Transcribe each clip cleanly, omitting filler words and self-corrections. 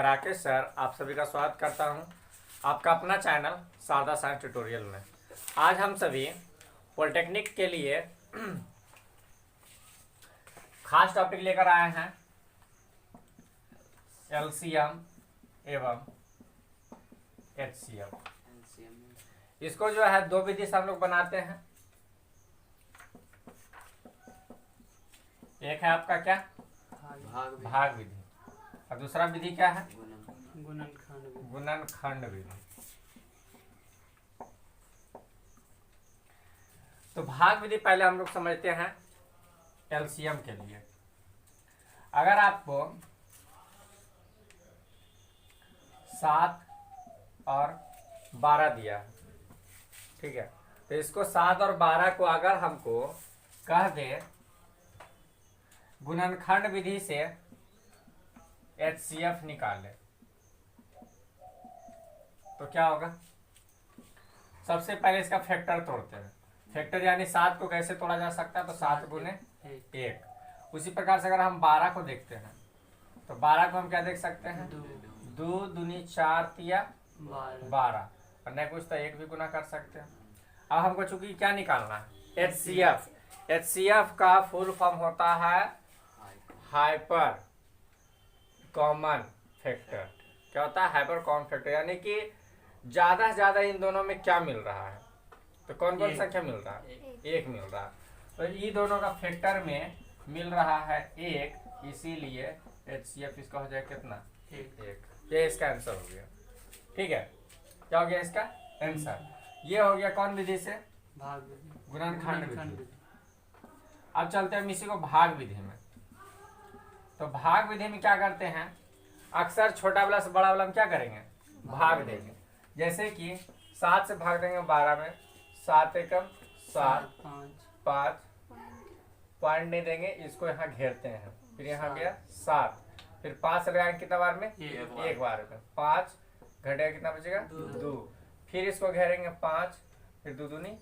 मैं राकेश सर आप सभी का स्वागत करता हूं आपका अपना चैनल शारदा साइंस ट्यूटोरियल में। आज हम सभी पॉलिटेक्निक के लिए खास टॉपिक लेकर आए हैं एलसीएम एवं एचसीएफ। इसको जो है दो विधि से हम लोग बनाते हैं। एक है आपका क्या भाग विधि और दूसरा विधि क्या है गुणनखंड विधि। तो भाग विधि पहले हम लोग समझते हैं एलसीएम के लिए। अगर आपको 7 और 12 दिया है, ठीक है, तो इसको 7 और 12 को अगर हमको कह दे गुणनखंड विधि से एचसीएफ निकाले तो क्या होगा। सबसे पहले इसका फैक्टर तोड़ते हैं। फैक्टर यानी 7 को कैसे तोड़ा जा सकता है, तो 7 गुने 1। उसी प्रकार से अगर हम 12 को देखते हैं तो 12 को हम क्या देख सकते हैं, 2 दूनी 4 तिया 12 और नहीं कुछ तो 1 भी गुना कर सकते हैं। अब हमको चूंकि क्या निकालना है एचसीएफ। एचसीएफ का फुल फॉर्म होता है हाइपर कॉमन फैक्टर। क्या होता है हाइपर कॉमन फैक्टर, यानी कि ज्यादा से ज्यादा इन दोनों में क्या मिल रहा है, तो कौन कौन संख्या मिल रहा है, 1 मिल रहा है। तो इन दोनों का फैक्टर में मिल रहा है 1, इसीलिए एचसीएफ इसका हो जाए कितना 1। ये इसका आंसर हो गया। ठीक है, क्या हो गया इसका आंसर। ये हो गया कौन विधि से, गुणनखंड विधि। अब चलते हैं इसी को भाग विधि में। तो भाग विधि में क्या करते हैं, अक्सर छोटा वाला से बड़ा वाला में क्या करेंगे भाग देंगे। जैसे कि 7 से भाग देंगे 12 में, 7 एकम 7 5 पॉइंट नहीं देंगे, इसको यहाँ घेरते हैं। फिर यहाँ गया 7, फिर 5 से लगाएंगे कितना बार में, एक बार में। 5 घटेगा कितना बचेगा 2, फिर इसको घेरेंगे 5, फिर 2 दूनी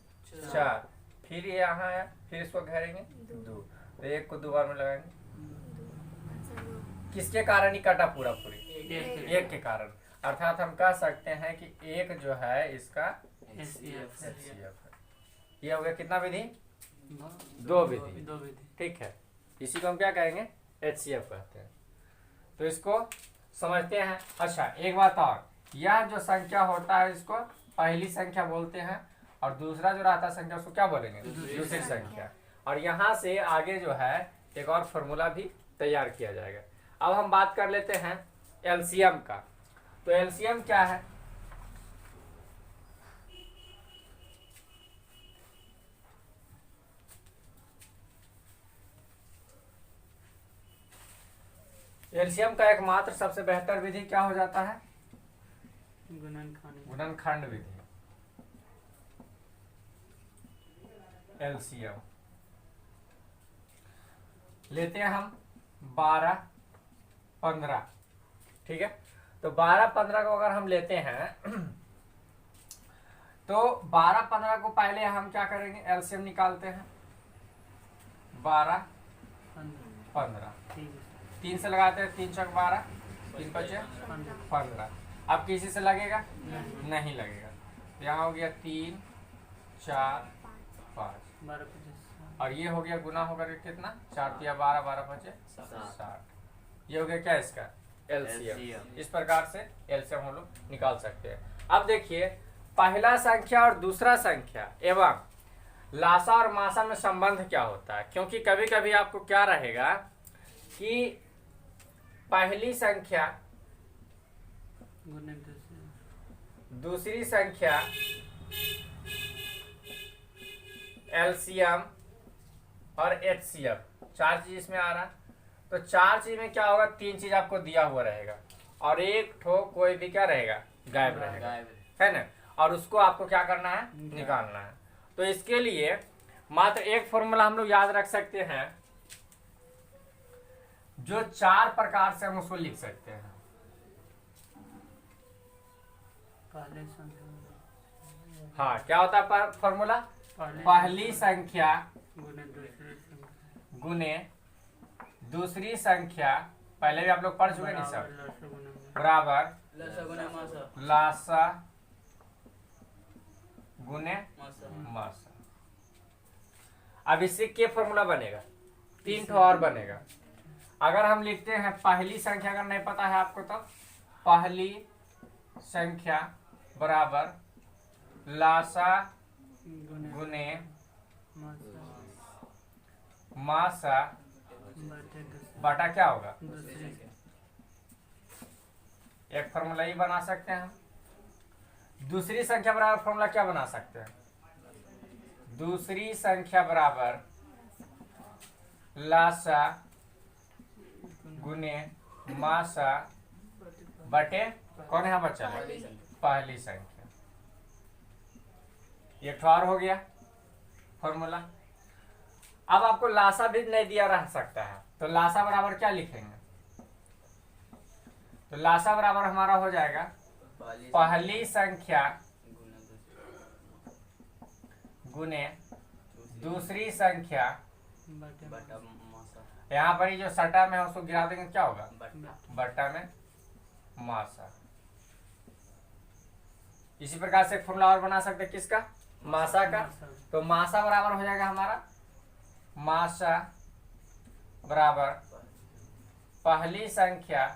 4, फिर यहाँ है, फिर इसको घेरेंगे 2, तो 1 को 2 बार में लगाएंगे। किसके कारण ही कटा पूरा पूरी, 1 के कारण। अर्थात हम कह सकते हैं कि 1 जो है इसका एचसीएफ है। ये हो गया कितना विधि, 2 विधि। ठीक है, इसी को हम क्या कहेंगे एचसीएफ कहते हैं। तो इसको समझते हैं। अच्छा एक बात और, यह जो संख्या होता है इसको पहली संख्या बोलते हैं और दूसरा जो रहता है संख्या उसको क्या बोलेंगे दूसरी संख्या। और यहाँ से आगे जो है एक और फॉर्मूला भी तैयार किया जाएगा। अब हम बात कर लेते हैं एलसीएम का। तो एलसीएम क्या है, एलसीएम का एकमात्र सबसे बेहतर विधि क्या हो जाता है गुणनखंड विधि। एलसीएम लेते हैं हम 12 15, ठीक है। तो 12 15 को अगर हम लेते हैं तो 12 15 को पहले हम क्या करेंगे एलसीएम निकालते हैं। 12 15 3 से लगाते हैं, 3 छक 12, 3 बचे 15। अब किसी से लगेगा नहीं लगेगा, यहाँ हो गया 3 4 5 और ये हो गया गुना होकर कितना 4 तिया 12 12 बचे 60। ये हो गया क्या इसका एलसीएम। इस प्रकार से एलसीएम हम लोग निकाल सकते हैं। अब देखिए पहला संख्या और दूसरा संख्या एवं लासा और मासा में संबंध क्या होता है, क्योंकि कभी कभी आपको क्या रहेगा कि पहली संख्या दूसरी संख्या एलसीएम और एचसीएफ 4 चीज इसमें आ रहा है। तो 4 चीज में क्या होगा, 3 चीज आपको दिया हुआ रहेगा और एक ठो कोई भी क्या रहेगा गायब रहेगा, है ना। और उसको आपको क्या करना है निकालना है। तो इसके लिए मात्र एक फॉर्मूला हम लोग याद रख सकते हैं, जो 4 प्रकार से हम उसको लिख सकते हैं। हाँ क्या होता है फॉर्मूला, पहली संख्या गुने दूसरी संख्या, पहले भी आप लोग पढ़ चुके नहीं सब, बराबर लासा गुने मासा। अब इससे क्या फॉर्मूला बनेगा, 3 ठो और बनेगा। अगर हम लिखते हैं पहली संख्या, अगर नहीं पता है आपको तो पहली संख्या बराबर लासा गुने मासा बटा क्या होगा, एक फॉर्मूला ही बना सकते हैं। दूसरी संख्या बराबर फॉर्मूला क्या बना सकते हैं, दूसरी संख्या बराबर लासा गुने मासा बटे कौन है बच्चा, पहली संख्या। ये ठोर हो गया फॉर्मूला। अब आपको लासा भी नहीं दिया रह सकता है, तो लासा बराबर क्या लिखेंगे, तो लासा बराबर हमारा हो जाएगा पहली संख्या गुने दूसरी संख्या, यहाँ पर जो सटा में है उसको गिरा देंगे, क्या होगा बट्टा में मासा। इसी प्रकार से फॉर्मूला और बना सकते हैं किसका, मासा का। तो मासा बराबर हो जाएगा हमारा मासा बराबर पहली संख्या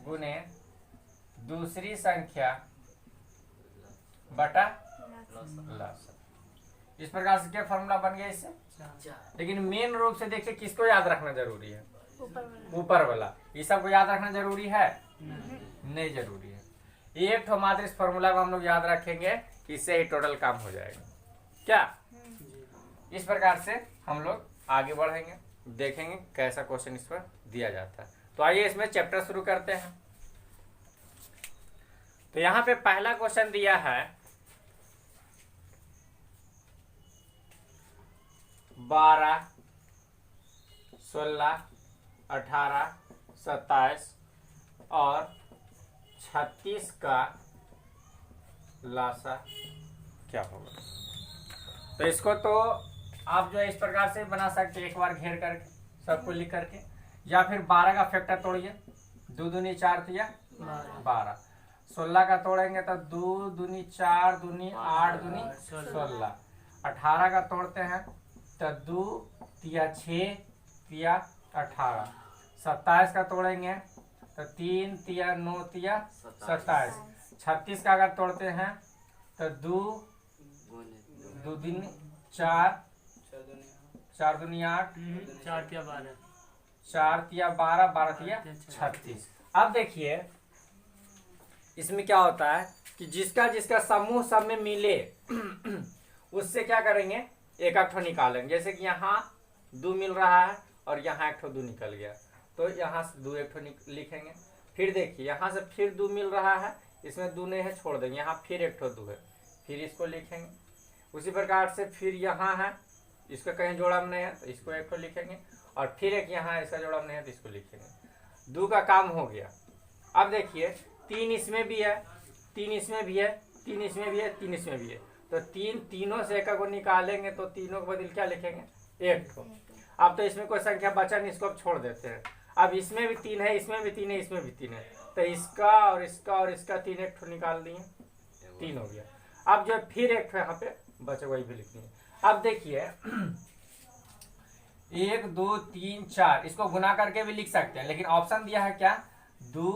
गुने दूसरी संख्या बटा लासा। इस प्रकार से क्या फॉर्मूला बन गया इससे। लेकिन मेन रूप से देखिए किसको याद रखना जरूरी है, ऊपर वाला। ये सबको याद रखना जरूरी है, नहीं जरूरी है। एक तो मात्र इस फॉर्मूला को हम लोग याद रखेंगे, इससे ही टोटल काम हो जाएगा क्या। इस प्रकार से हम लोग आगे बढ़ेंगे, देखेंगे कैसा क्वेश्चन इस पर दिया जाता है। तो आइए इसमें चैप्टर शुरू करते हैं। तो यहाँ पे पहला क्वेश्चन दिया है 12, 16, 18, 27 और 36 का लासा क्या होगा। तो इसको तो आप जो है इस प्रकार से बना सकते हैं, एक बार घेर करके सबको लिख करके, या फिर 12 का फैक्टर तोड़िए, 2 दूनी 4 दिया 12। 16 का तोड़ेंगे तो 2 दूनी 4 दूनी 8 दूनी 16। 18 का तोड़ते हैं तो 2 तिया 6 तिया 18। 27 का तोड़ेंगे तो 3 तिया 9 तिया 27। 36 का अगर तोड़ते हैं तो 2 दूनी 4 4 दूनी 8 4 तिया 12 4 तिया 12 12 तिया 36। अब देखिए इसमें क्या होता है कि जिसका जिसका समूह सब में मिले उससे क्या करेंगे, एक एक ठो निकालेंगे। जैसे कि यहाँ 2 मिल रहा है और यहाँ एक ठो 2 निकल गया, तो यहाँ से 2 एक ठो लिखेंगे। फिर देखिए यहाँ से फिर 2 मिल रहा है, इसमें 2 नहीं है छोड़ देंगे, यहाँ फिर एक ठो 2 है, फिर इसको लिखेंगे। उसी प्रकार से फिर यहाँ है, इसका कहीं जोड़ा में नहीं है तो इसको एक ठो लिखेंगे, और फिर एक यहाँ इसका जोड़ा में नहीं है तो इसको लिखेंगे। 2 का काम हो गया। अब देखिए 3 इसमें भी है, 3 इसमें भी है, 3 इसमें भी है, 3 इसमें भी है, तो तीनों से एक को निकालेंगे तो तीनों के बदले क्या लिखेंगे, एक ठो। अब तो इसमें कोई संख्या बचा नहीं, इसको अब छोड़ देते हैं। अब इसमें भी 3 है, इसमें भी 3 है, इसमें भी 3 है, तो इसका और इसका और इसका 3 एक ठो निकाल दिए, 3 हो गया। अब जो फिर एक ठो यहाँ पे बचे वही भी लिखनी है। अब देखिए 1 2 3 4 इसको गुना करके भी लिख सकते हैं, लेकिन ऑप्शन दिया है क्या, 2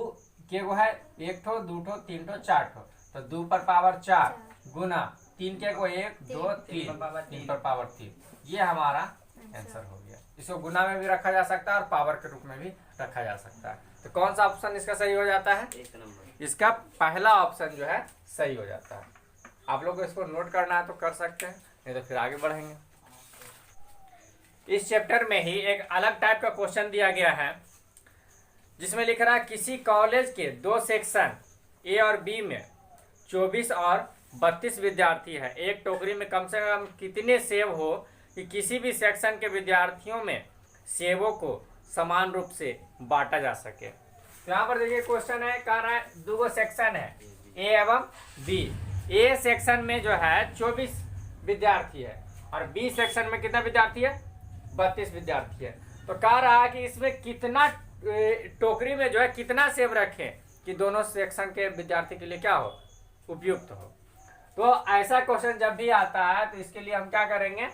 के वो है 1 ठो 2 ठो 3 ठो 4 ठो, तो 2 पर पावर 4 गुना 3 के को 1 2 3 3 पर पावर 3। ये हमारा आंसर हो गया। इसको गुना में भी रखा जा सकता है और पावर के रूप में भी रखा जा सकता है। तो कौन सा ऑप्शन इसका सही हो जाता है, इसका पहला ऑप्शन जो है सही हो जाता है। आप लोग को इसको नोट करना है तो कर सकते हैं, नहीं तो फिर आगे बढ़ेंगे। इस चैप्टर में ही एक अलग टाइप का क्वेश्चन दिया गया है, जिसमें लिख रहा है किसी कॉलेज के 2 सेक्शन ए और बी में 24 और 32 विद्यार्थी है। एक टोकरी में कम से कम कितने सेब हो कि किसी भी सेक्शन के विद्यार्थियों में सेबों को समान रूप से बांटा जा सके। तो यहाँ पर देखिए क्वेश्चन है, कह रहा है 2 सेक्शन है ए एवं बी। ए सेक्शन में जो है 24 विद्यार्थी है और बी सेक्शन में कितना विद्यार्थी है, 32 विद्यार्थी है। तो कह रहा है कि इसमें कितना टोकरी में जो है कितना सेब रखें कि दोनों सेक्शन के विद्यार्थी के लिए क्या हो, उपयुक्त हो। तो ऐसा क्वेश्चन जब भी आता है तो इसके लिए हम क्या करेंगे,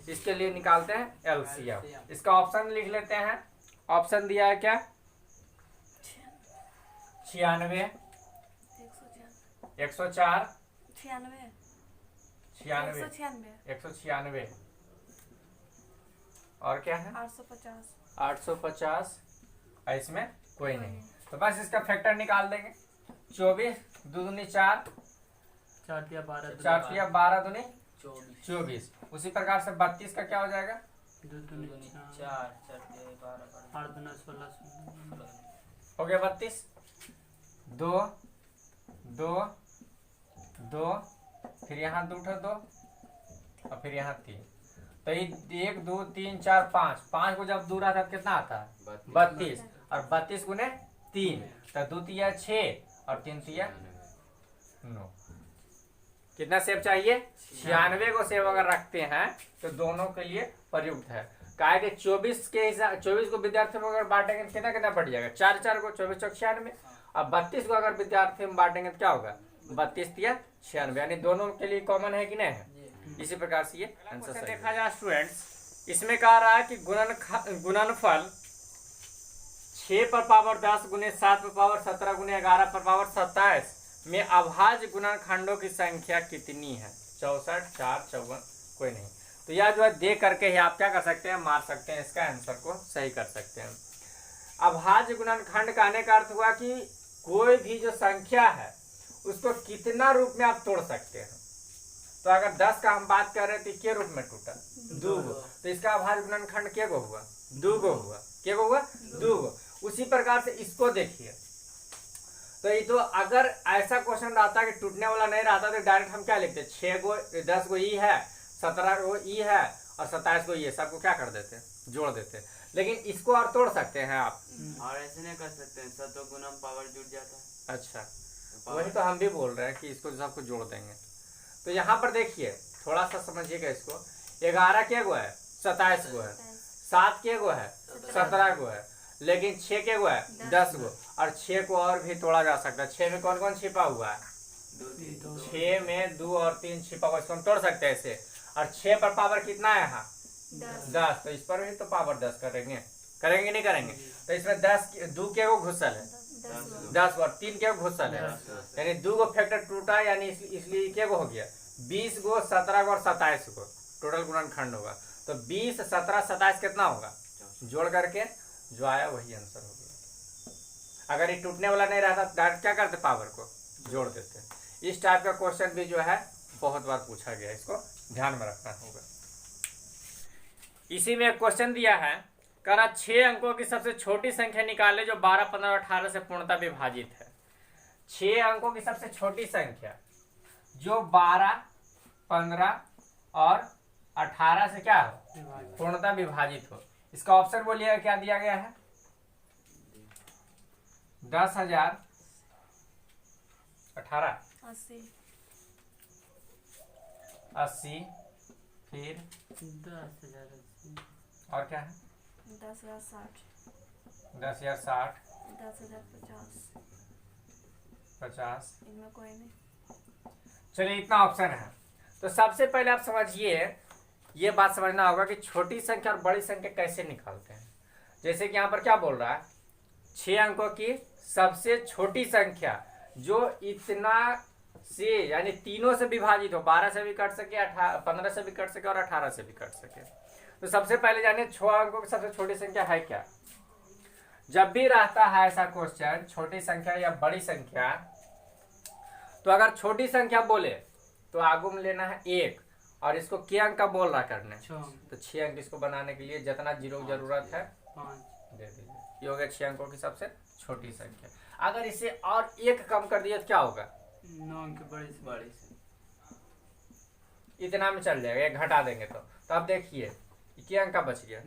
इसके लिए निकालते हैं एलसीएम। इसका ऑप्शन लिख लेते हैं। ऑप्शन दिया है क्या, 96, 104, 196 और क्या है 850। इसमें कोई नहीं, तो बस इसका फैक्टर निकाल देंगे। 24 2 दूनी 4, 4 तिया 12 दूनी 24। उसी प्रकार से 32 का क्या हो जाएगा, 2 दूनी 4, 4 तिया 12, 8 दूना 16 हो गया 32। 2 2 2, फिर यहाँ 2 2 और फिर यहाँ 3। तो 1 2 3 4 5, 5 को जब दूर आता कितना आता है 32, और 32 गुने 3 तो 2 तिया 6 और 3 तिया 9। कितना सेब चाहिए, 96 को सेब अगर रखते हैं तो दोनों के लिए प्रयुक्त है। कहा कि 24 के हिसाब 24 को विद्यार्थियों में अगर बांटेंगे तो कितना कितना बढ़ जाएगा, 4 4 को 24 चौक 96। अब 32 को अगर विद्यार्थी में बांटेंगे तो क्या होगा, 32 तिया 96, यानी दोनों के लिए कॉमन है कि नहीं है। इसी प्रकार से ये आंसर देखा जाए स्टूडेंट्स, इसमें कह रहा है कि गुणनफल 6 पर पावर 10 गुने 7 पर पावर 17 गुने 11 पर पावर 27 में अभाज्य गुणनखंडों की संख्या कितनी है, 64 4 54, कोई नहीं। तो यह जो है दे करके ही आप क्या कर सकते हैं, मार सकते हैं, इसका आंसर को सही कर सकते हैं। अभाज्य गुणनखंड कहने का अर्थ हुआ कि कोई भी जो संख्या है उसको कितना रूप में आप तोड़ सकते हैं। तो अगर 10 का हम बात कर रहे हैं तो के रूप में टूटा, 2 गो, तो इसका अभाज्य गुणनखंड के गो हुआ, 2 गो हुआ, के गो हुआ 2 गो। उसी प्रकार से इसको देखिए, तो ये तो अगर ऐसा क्वेश्चन रहता कि टूटने वाला नहीं रहता तो डायरेक्ट हम क्या लिखते, 6 गो 10 गो ई है, 17 गो ई है और 27 गो ई है, सबको क्या कर देते, जोड़ देते। लेकिन इसको और तोड़ सकते हैं आप, और ऐसे नहीं कर सकते हैं, सब तो गुना पावर जुड़ जाता है। अच्छा, वही तो हम भी बोल रहे हैं कि इसको सबको जोड़ देंगे। तो यहाँ पर देखिए थोड़ा सा समझिएगा इसको, 11 के गो है, 27 गो है, 7 के गो है, 17 गो है, लेकिन 6 के गो है 10 गो, और 6 को और भी तोड़ा जा सकता है। 6 में कौन कौन छिपा हुआ है, 6 में 2 और 3 छिपा हुआ, इसको हम तोड़ सकते हैं ऐसे। और 6 पर पावर कितना है यहाँ 10, तो इस पर भी तो पावर 10 करेंगे नहीं करेंगे। तो इसमें 2 के गो घुसल है, 10 और 3 के गो घुसल है, यानी 2 गो फैक्टर टूटा, यानी इसलिए क्या गो हो गया 20 गो, 17 गो और 27 गो टोटल गुणनखंड होगा। तो 20 17 27 कितना होगा, जोड़ करके जो आया वही आंसर हो गया। अगर ये टूटने वाला नहीं रहता डायरेक्ट क्या करते, पावर को जोड़ देते। इस टाइप का क्वेश्चन भी जो है बहुत बार पूछा गया, इसको ध्यान में रखना होगा। इसी में एक क्वेश्चन दिया है, कह रहा 6 अंकों की सबसे छोटी संख्या निकाले जो 12 15 और 18 से पूर्णतः विभाजित है। 6 अंकों की सबसे छोटी संख्या जो 12 15 और 18 से क्या हो, पूर्णतः विभाजित हो। इसका ऑप्शन बोलिएगा क्या दिया गया है, 10,000, 18, 80, फिर 10,000 और क्या है 10,060, 10,060, 10,050, 50, इनमें कोई नहीं। चलिए इतना ऑप्शन है। तो सबसे पहले आप समझिए, ये बात समझना होगा कि छोटी संख्या और बड़ी संख्या कैसे निकालते हैं। जैसे कि यहाँ पर क्या बोल रहा है, 6 अंकों की सबसे छोटी संख्या जो इतना से यानी तीनों से विभाजित हो, 12 से भी कट सके, 15 से भी कट सके और 18 से भी कट सके। तो सबसे पहले जानिए 6 अंकों की सबसे छोटी संख्या है क्या। जब भी रहता है ऐसा क्वेश्चन, छोटी संख्या या बड़ी संख्या, तो अगर छोटी संख्या बोले तो आगू में लेना है 1 और इसको के अंक का बोल रहा करने, तो 6 अंक इसको बनाने के लिए जितना जीरो की जरूरत है 5 दे दीजिए। ये हो गया 6 अंकों की सबसे छोटी संख्या। अगर इसे और 1 कम कर दिया तो क्या होगा, 9 अंक बड़ी से इतना में चल जाएगा, 1 घटा देंगे तो अब देखिए क्या अंक का बच गया,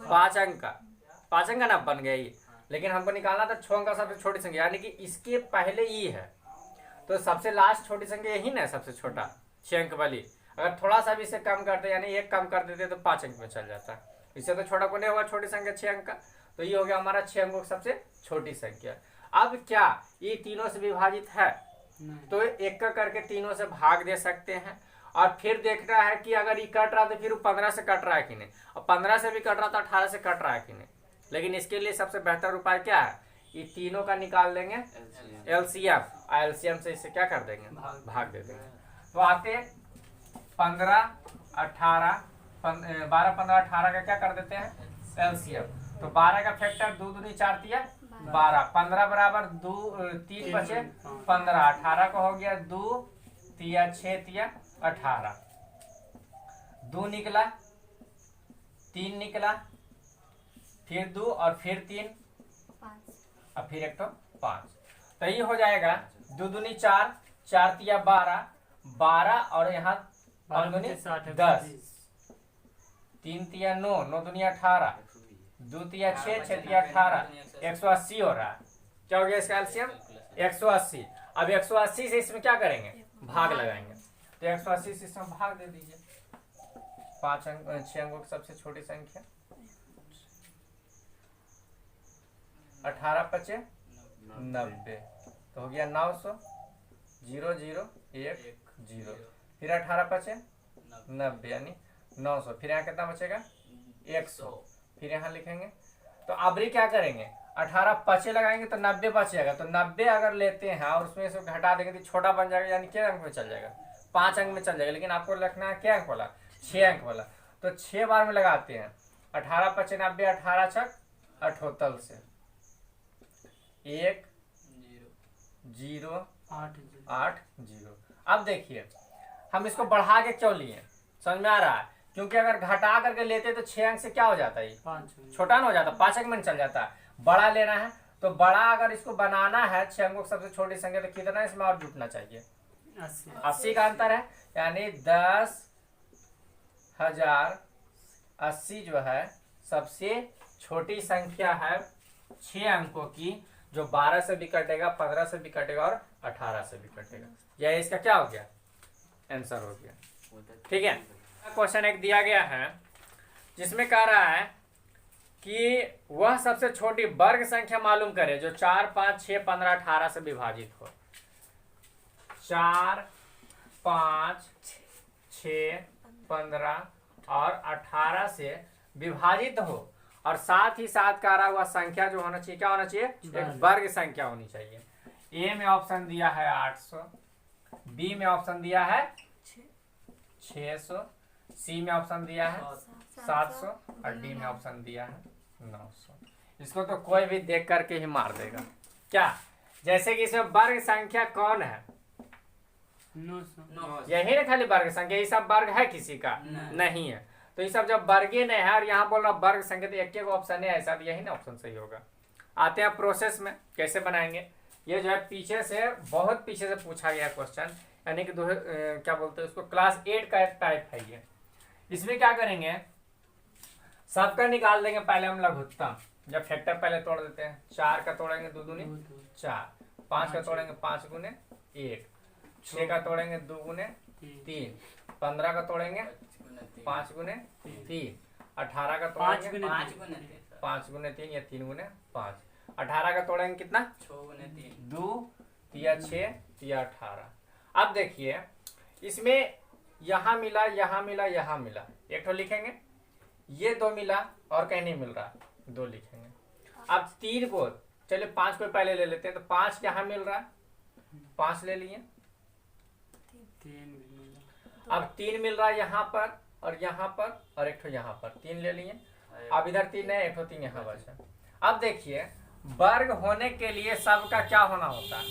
5 अंक का, 5 अंक का ना बन गया ये। लेकिन हमको निकालना था 6 अंक का सबसे छोटी संख्या, यानी कि इसके पहले ई है, तो सबसे लास्ट छोटी संख्या यही ना, सबसे छोटा 6 अंक वाली। अगर थोड़ा सा भी इसे कम करते यानी 1 कम कर देते तो 5 अंक में चल जाता। इससे तो छोटा को नहीं होगा छोटी संख्या 6 अंक का। तो ये हो गया हमारा 6 अंकों की सबसे छोटी संख्या। अब क्या ये तीनों से विभाजित है? तो एक का करके तीनों से भाग दे सकते हैं और फिर देखना है कि अगर ये कट रहा तो फिर 15 से कट रहा है कि नहीं, और 15 से भी कट रहा तो 18 से कट रहा है कि नहीं। लेकिन इसके लिए सबसे बेहतर उपाय क्या है, ये तीनों का निकाल लेंगे एलसीएम, और एलसीएम से इसे क्या कर देंगे, भाग दे देंगे। तो आते 15 18 12 15 18 का क्या कर देते हैं एलसीएम। तो 12 का फैक्टर 2 दूनी 4 तिया 12, 15 बराबर 2 3 बचे 15, 18 का हो गया 2 तिया 6 तिया 18, 2 निकला 3 निकला, फिर 2 और फिर 3 और फिर एक तो 5। तो ये हो जाएगा 2 दूनी 4, 4 तिया 12, 12 और यहाँ 5 दूनी 10, 3 तिया 9, 9 दूनी 18, 2 तिया 6, 6 तिया 18, 180 हो रहा है। क्या हो गया इसका एलसीएम 180। अब 180 से इसमें क्या करेंगे, भाग लगाएंगे। तो 180 से इसमें भाग दे दीजिए। 6 अंकों की सबसे छोटी संख्या 18 पचे 90, तो हो गया 900, 0 0 1 0, फिर 18 पचे 90 यानी 900, फिर यहाँ कितना बचेगा 100, फिर यहाँ लिखेंगे। तो अबरी क्या करेंगे, 18 पचे लगाएंगे तो 90 बच जाएगा। तो 90 अगर लेते हैं और उसमें से घटा देंगे तो छोटा बन जाएगा, यानी क्या अंक में चल जाएगा, 5 अंक में चल जाएगा। लेकिन आपको लिखना है क्या अंक वाला, 6 अंक वाला। तो 6 बार में लगाते हैं, 18 पचे 90, 18 छक 78 से 1 0 8 0। अब देखिए हम इसको बढ़ा के क्यों लिए, समझ में आ रहा है? क्योंकि अगर घटा करके लेते तो 6 अंक से क्या हो जाता है, छोटा ना हो जाता, 5 अंक में चल जाता है। बड़ा लेना है तो बड़ा अगर इसको बनाना है 6 अंकों की सबसे छोटी संख्या, तो कितना इसमें और जुटना चाहिए, 80 का अंतर है। यानी 10,080 जो है सबसे छोटी संख्या है 6 अंकों की, जो 12 से भी कटेगा, 15 से भी कटेगा और 18 से भी कटेगा। यह इसका क्या हो गया, आंसर हो गया। ठीक है, क्वेश्चन एक दिया गया है जिसमें कह रहा है कि वह सबसे छोटी वर्ग संख्या मालूम करे जो 4 5 6 15 18 से विभाजित हो। 4 5 6 15 और 18 से विभाजित हो, और साथ ही साथ कह रहा हुआ संख्या जो होना चाहिए, क्या होना चाहिए, एक वर्ग संख्या होनी चाहिए। ए में ऑप्शन दिया है 800, बी में ऑप्शन दिया है 600, सी में ऑप्शन दिया है 700 और डी में ऑप्शन दिया है 900। इसको तो कोई भी देख करके ही मार देगा। क्या, जैसे कि इसमें वर्ग संख्या कौन है, 900। यही ना खाली वर्ग संख्या, ये सब वर्ग है किसी का नहीं है। तो ये सब जब वर्गे नहीं है और यहाँ बोल रहा वर्ग संख्या, तो एक ऑप्शन है ऐसा, तो यही ना ऑप्शन सही होगा। आते हैं प्रोसेस में कैसे बनाएंगे। ये जो है पीछे से, बहुत पीछे से पूछा गया क्वेश्चन, यानी कि क्या बोलते हैं उसको, क्लास 8 का एक टाइप है ये। इसमें क्या करेंगे, सबका निकाल देंगे पहले हम लघुत्तम। जब फैक्टर पहले तोड़ देते हैं, 4 का तोड़ेंगे 2 दूनी 4, 5 का तोड़ेंगे 5 गुने 1, 6 का तोड़ेंगे 2 गुने 3, 15 का तोड़ेंगे 5 गुने 3, 18 का तोड़ेंगे 5 गुने 3 या 3 गुने 5, 18 का तोड़ेंगे कितना 6 गुने 3, 2 या 6 या 18। अब देखिए इसमें यहाँ मिला, यहाँ मिला, यहाँ मिला, एक तो लिखेंगे, ये 2 मिला और कहीं नहीं मिल रहा, 2 लिखेंगे। अब 3 को, चलिए 5 को पहले ले लेते हैं, तो 5 यहाँ मिल रहा है, 5 ले लिए। 3 अब 3 मिल रहा है यहाँ पर और यहाँ पर और एक तो यहाँ पर, 3 ले लिए। अब इधर 3 है, एक तो 3 यहाँ बचा। अब देखिए वर्ग होने के लिए सबका क्या होना होता है,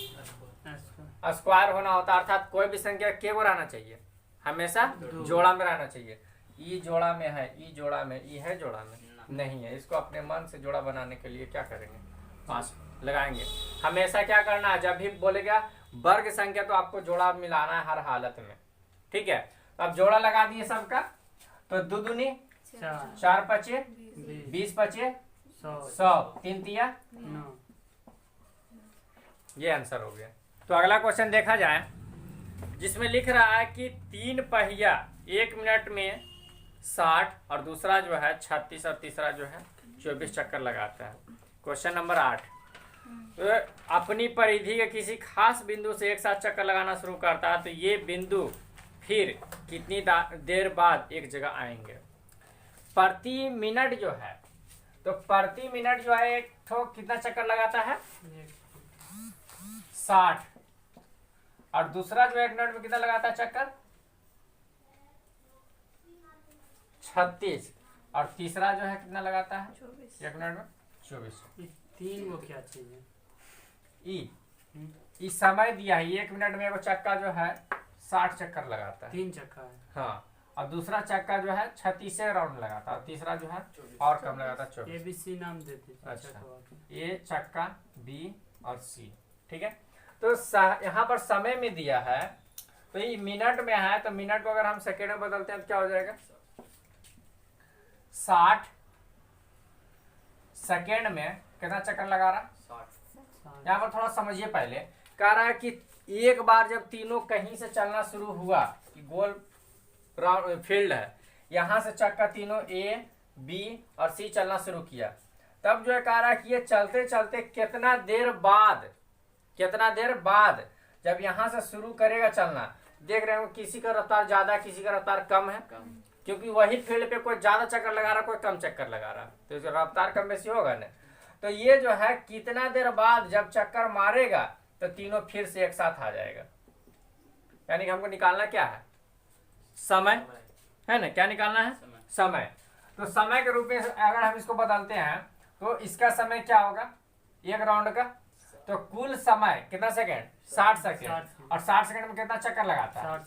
स्क्वायर होना होता है, अर्थात कोई भी संख्या के को रहना चाहिए, हमेशा जोड़ा में रहना चाहिए। ई जोड़ा में है, ई जोड़ा में, ई है जोड़ा में नहीं है। इसको अपने मन से जोड़ा बनाने के लिए क्या करेंगे, 5 लगाएंगे। हमेशा क्या करना है, जब भी बोलेगा वर्ग संख्या तो आपको जोड़ा मिलाना है हर हालत में। ठीक है, तो अब जोड़ा लगा दिए सबका, तो 2 दूनी 4 पचे 20 पचे 100, 3 तिया 9। ये आंसर हो गया। तो अगला क्वेश्चन देखा जाए, जिसमें लिख रहा है कि 3 पहिया 1 मिनट में 60 और दूसरा जो है 36 और तीसरा जो है 24 चक्कर लगाता है। क्वेश्चन नंबर 8, तो अपनी परिधि के किसी खास बिंदु से एक साथ चक्कर लगाना शुरू करता है तो ये बिंदु फिर कितनी देर बाद एक जगह आएंगे। प्रति मिनट जो है, तो प्रति मिनट जो है एक तो कितना चक्कर लगाता है 60, और दूसरा जो 1 मिनट में कितना लगाता है चक्कर 36, और तीसरा जो है कितना लगाता है 24। 1 मिनट में 24। तीन वो क्या चीज है? ई समय दिया है, 1 मिनट में वो चक्का जो है 60 चक्कर लगाता है। 3 चक्का है। हाँ, और दूसरा चक्का जो है 36 राउंड लगाता है, और तीसरा जो है और कम लगाता है 24। ABC नाम देते थे अच्छा, चक्का के। ए चक्का बी और सी, ठीक है। तो यहाँ पर समय में दिया है, तो ये मिनट में है, तो मिनट को अगर हम सेकेंड में बदलते हैं तो क्या हो जाएगा 60 सेकेंड में कितना चक्कर लगा रहा है 60। यहाँ पर थोड़ा समझिए, पहले कह रहा है कि एक बार जब तीनों कहीं से चलना शुरू हुआ, गोल फील्ड है, यहाँ से चक्का तीनों ए बी और सी चलना शुरू किया, तब जो है कह रहा है कि ये चलते चलते कितना देर बाद जब यहाँ से शुरू करेगा चलना, देख रहे हो किसी का रफ्तार ज्यादा किसी का रफ्तार कम है, क्योंकि वही फील्ड पे कोई ज्यादा चक्कर लगा रहा कोई कम चक्कर लगा रहा, तो इसका रफ्तार कम बेसी होगा ना। तो ये जो है कितना देर बाद जब चक्कर मारेगा तो तीनों फिर से एक साथ आ जाएगा, यानी कि हमको निकालना क्या है समय, है ना। क्या निकालना है समय। तो समय के रूप में अगर हम इसको बदलते हैं तो इसका समय क्या होगा 1 राउंड का, तो कुल समय कितना सेकेंड 60 सेकेंड, और 60 सेकेंड में कितना चक्कर लगाता है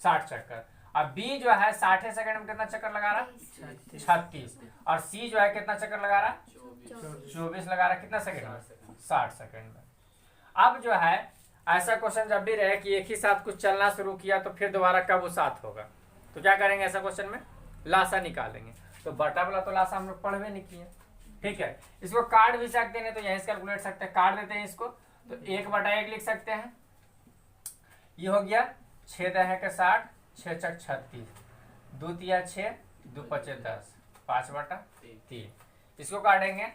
60 चक्कर। अब बी जो है 60 सेकेंड में कितना चक्कर लगा रहा है 36, और सी जो है कितना चक्कर लगा रहा है 24 लगा रहा है, कितना सेकेंड में 60 सेकेंड में। अब जो है ऐसा क्वेश्चन जब भी रहे कि एक ही साथ कुछ चलना शुरू किया तो फिर दोबारा कब वो साथ होगा, तो क्या करेंगे ऐसा क्वेश्चन में लासा निकालेंगे। तो बटा वाला तो लासा हम लोग पढ़वे नहीं किए, ठीक है। इसको काट भी सकते हैं, तो यहीं से कैलकुलेट सकते हैं, काट देते हैं इसको, तो 1/1 लिख सकते हैं। ये हो गया 6 दहे के 60, 6 चक 36, 2 तिया 6, 2 पचे 10, 5/3। इसको काटेंगे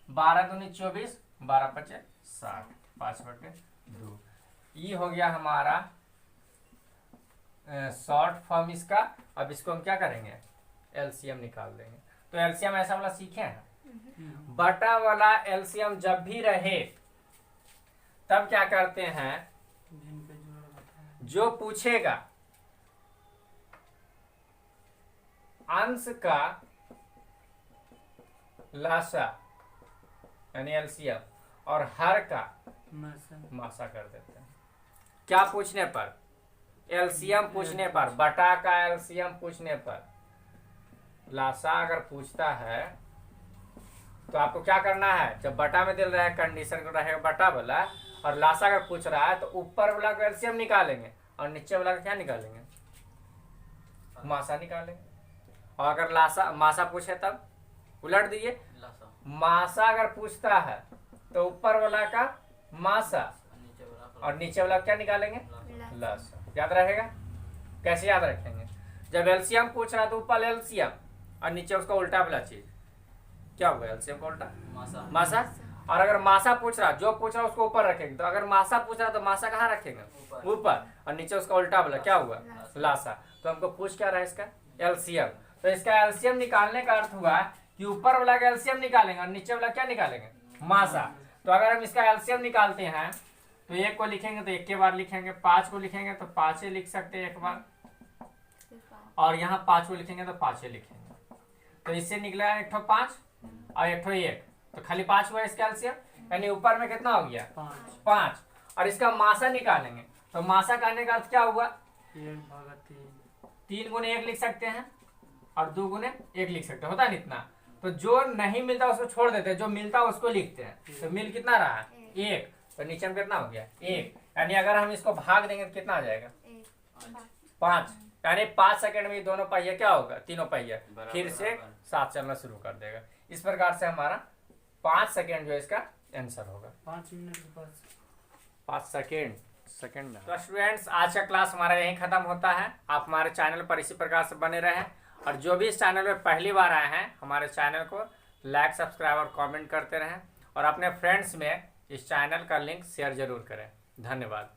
12 दूनी 24, 12 पचे 60, 5/2। ये हो गया हमारा शॉर्ट फॉर्म इसका। अब इसको हम क्या करेंगे एलसीएम निकाल देंगे। तो एलसीएम ऐसा वाला सीखे हैं, बटा वाला एलसीएम जब भी रहे तब क्या करते हैं, जो पूछेगा अंश का लासा यानी एलसीएम और हर का मासा कर देते हैं। क्या पूछने पर एलसीएम पूछने पर, बटा का एलसीएम पूछने पर। लासा अगर पूछता है तो आपको क्या करना है, जब बटा में दिल रहा है कंडीशन को रहेगा बटा वाला, और लासा अगर पूछ रहा है तो ऊपर वाला का एलसीएम निकालेंगे और नीचे वाला का क्या निकालेंगे मासा निकालेंगे। और अगर लासा मासा पूछे तब उलट दिए, मासा अगर पूछता है तो ऊपर वाला का मासा और नीचे वाला क्या निकालेंगे लासा। याद रहेगा, कैसे याद रखेंगे, जब एलसीएम पूछ रहा है तो ऊपर एलसीएम और नीचे उसका उल्टा वाला चीज क्या होगा एलसीएम का उल्टा मासा। और अगर मासा पूछ रहा, जो पूछ रहा उसको ऊपर रखेंगे, तो अगर मासा पूछ रहा तो मासा कहाँ रखेंगे ऊपर, और नीचे उसका उल्टा वाला क्या हुआ लासा। तो हमको पूछ क्या रहा है इसका एलसीएम। तो इसका एलसीएम निकालने का अर्थ हुआ कि ऊपर वाला का एलसीएम निकालेंगे और नीचे वाला क्या निकालेंगे मासा। तो अगर हम इसका एलसीएम निकालते हैं तो 1 को लिखेंगे तो 1 के बार लिखेंगे, 5 को लिखेंगे तो 5 लिख सकते हैं 1 बार, और यहाँ 5 को लिखेंगे तो 5 लिखेंगे। तो इससे निकला 1 5 और 1 1, तो खाली 5 हुआ इसका एलसीएम, यानी ऊपर में कितना हो गया 5। और इसका मासा निकालेंगे तो मासा करने का अर्थ क्या हुआ 3 गुने 1 लिख सकते हैं और 2 गुने 1 लिख सकते हैं, होता है इतना। तो जो नहीं मिलता उसको छोड़ देते हैं, जो मिलता उसको लिखते हैं। तो मिल कितना रहा 1, तो नीचे में कितना हो गया 1, यानी अगर हम इसको भाग देंगे तो कितना आ जाएगा 5, यानी 5 सेकंड में दोनों पहिया क्या होगा तीनों पहिया फिर से साथ चलना शुरू कर देगा। इस प्रकार से हमारा 5 सेकंड जो इसका आंसर होगा 5 मिनट के बाद 5 सेकंड में। तो स्टूडेंट्स आज का क्लास हमारा यहीं खत्म होता है। आप हमारे चैनल पर इसी प्रकार से बने रहें, और जो भी इस चैनल में पहली बार आए हैं हमारे चैनल को लाइक सब्सक्राइब और कमेंट करते रहें और अपने फ्रेंड्स में इस चैनल का लिंक शेयर जरूर करें। धन्यवाद।